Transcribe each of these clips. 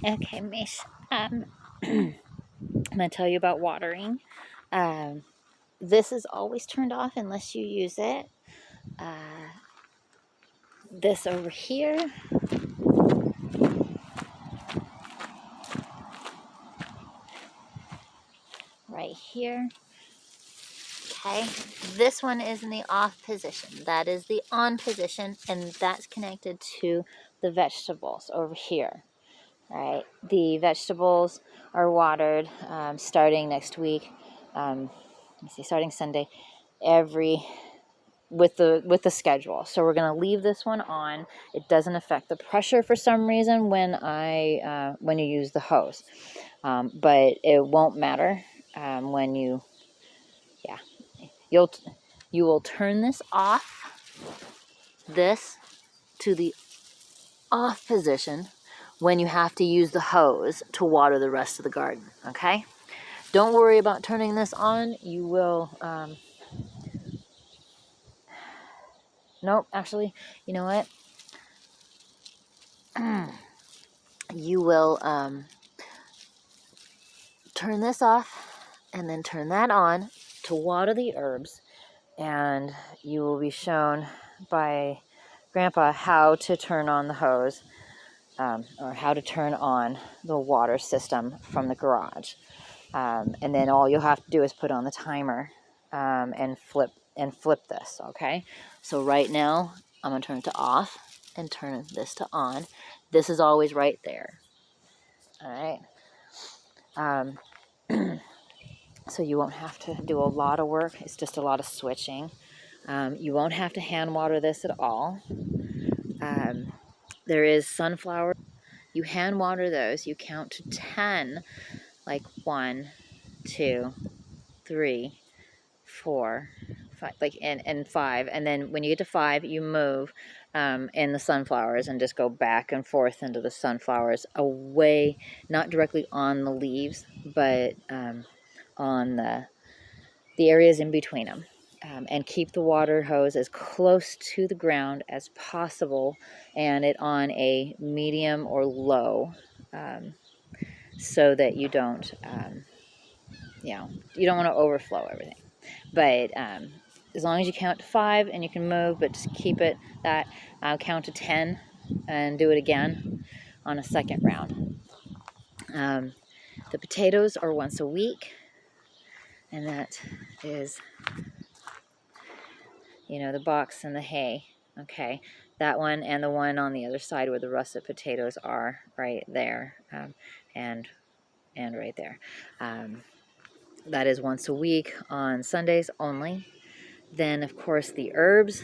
Okay, Mish. I'm going to tell you about watering. This is always turned off unless you use it. This over here, right here. Okay, this one is in the off position. That is the on position, and that's connected to the vegetables over here. All right, the vegetables are watered starting next week. Starting Sunday, with the schedule. So we're going to leave this one on. It doesn't affect the pressure for some reason when you use the hose, but it won't matter when you will turn this to the off position when you have to use the hose to water the rest of the garden. Okay, don't worry about turning this on. You will nope, actually, you know what, you will turn this off and then turn that on to water the herbs, and you will be shown by Grandpa how to turn on the hose, or how to turn on the water system from the garage. And then all you'll have to do is put on the timer and flip this. Okay, so right now I'm going to turn it to off and turn this to on. This is always right there. All right. So you won't have to do a lot of work. It's just a lot of switching. You won't have to hand water this at all. There is sunflower. You hand water those. You count to 10, like 1, 2, 3, 4, 5, like and 5. And then when you get to 5, you move in the sunflowers and just go back and forth into the sunflowers, away, not directly on the leaves, but on the areas in between them, and keep the water hose as close to the ground as possible, and it on a medium or low, so that you don't want to overflow everything. But as long as you count to 5 and you can move, but just keep it that. I'll count to 10 and do it again on a second round. The potatoes are once a week, and that is, the box and the hay. Okay, that one and the one on the other side where the russet potatoes are, right there, and right there. That is once a week on Sundays only. Then, of course, the herbs,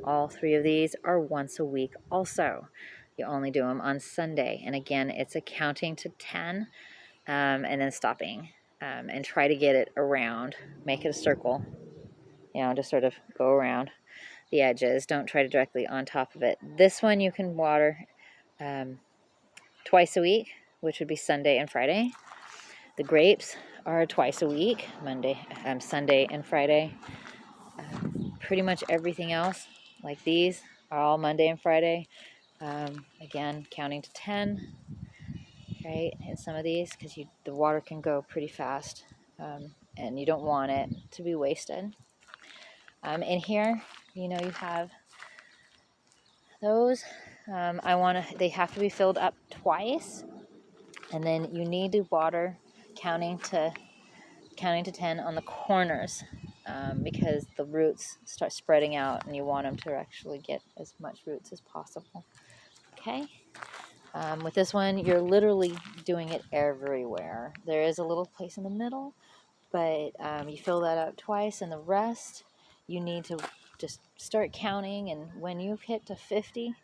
all 3 of these are once a week also. You only do them on Sunday. And again, it's a counting to 10 and then stopping, and try to get it around. Make it a circle, just sort of go around the edges. Don't try to directly on top of it. This one you can water twice a week, which would be Sunday and Friday. The grapes are twice a week, Sunday and Friday. Pretty much everything else, like these, are all Monday and Friday. Again, counting to 10, right? In some of these, because the water can go pretty fast, and you don't want it to be wasted. In here, you have those. They have to be filled up twice, and then you need to water counting to 10 on the corners, because the roots start spreading out and you want them to actually get as much roots as possible. Okay, with this one you're literally doing it everywhere. There is a little place in the middle, but you fill that up twice, and the rest you need to just start counting, and when you've hit to 50,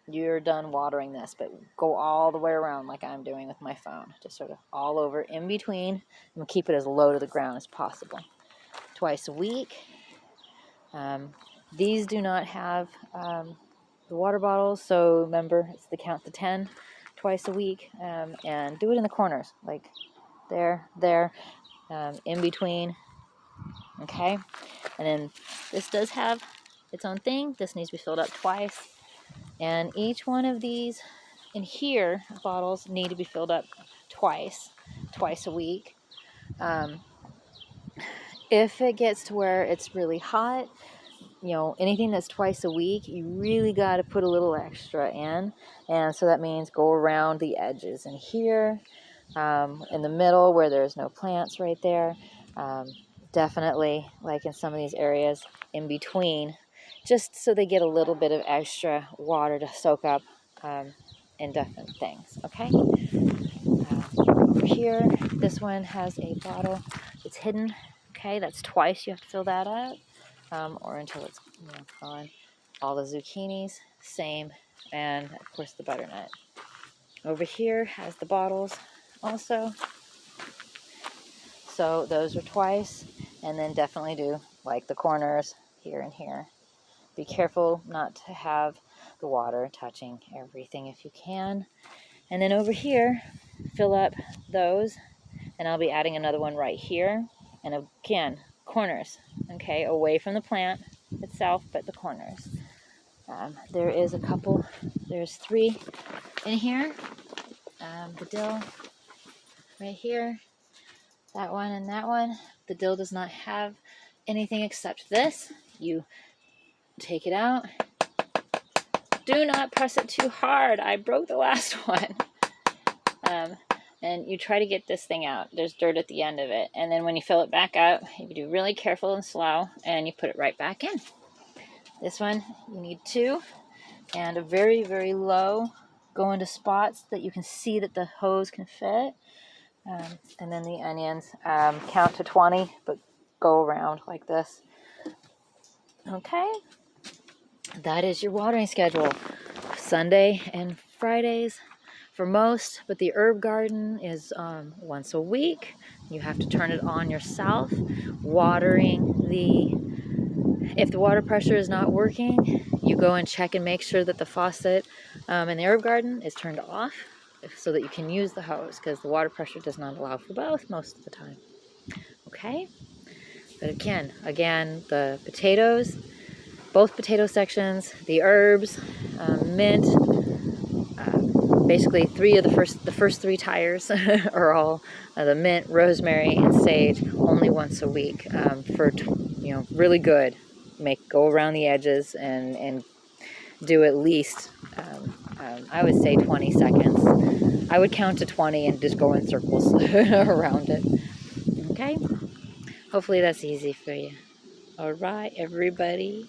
you're done watering this. But go all the way around like I'm doing with my phone, just sort of all over in between, and keep it as low to the ground as possible. Twice a week. These do not have the water bottles, so remember, it's the count to 10 twice a week, and do it in the corners, like there, in between. Okay, and then this does have its own thing. This needs to be filled up twice, and each one of these in here, bottles need to be filled up twice a week. If it gets to where it's really hot, you know, anything that's twice a week, you really got to put a little extra in. And so that means go around the edges in here, in the middle where there's no plants right there. Definitely, like in some of these areas in between, just so they get a little bit of extra water to soak up in different things, okay? Over here, this one has a bottle. It's hidden, okay? That's twice you have to fill that up, or until it's, you know, gone. All the zucchinis, same, and of course the butternut. Over here has the bottles also. So those are twice, and then definitely do like the corners here and here. Be careful not to have the water touching everything if you can. And then over here, fill up those, and I'll be adding another one right here. And again, corners, okay, away from the plant itself, but the corners. There is a couple, there's 3 in here. The dill right here, that one and that one. The dill does not have anything except this. You take it out. Do not press it too hard. I broke the last one. And you try to get this thing out. There's dirt at the end of it. And then when you fill it back up, you do really careful and slow, and you put it right back in. This one, you need 2, and a very, very low, go into spots that you can see that the hose can fit. And then the onions, count to 20, but go around like this. Okay, that is your watering schedule. Sunday and Fridays for most, but the herb garden is once a week. You have to turn it on yourself. If the water pressure is not working, you go and check and make sure that the faucet in the herb garden is turned off so that you can use the hose, because the water pressure does not allow for both most of the time. Okay? But again, the potatoes, both potato sections, the herbs, mint, basically the first 3 tires are all the mint, rosemary, and sage, only once a week for, you know, really good. Go around the edges and do at least, I would say 20 seconds. I would count to 20 and just go in circles around it. Okay? Hopefully that's easy for you. All right, everybody.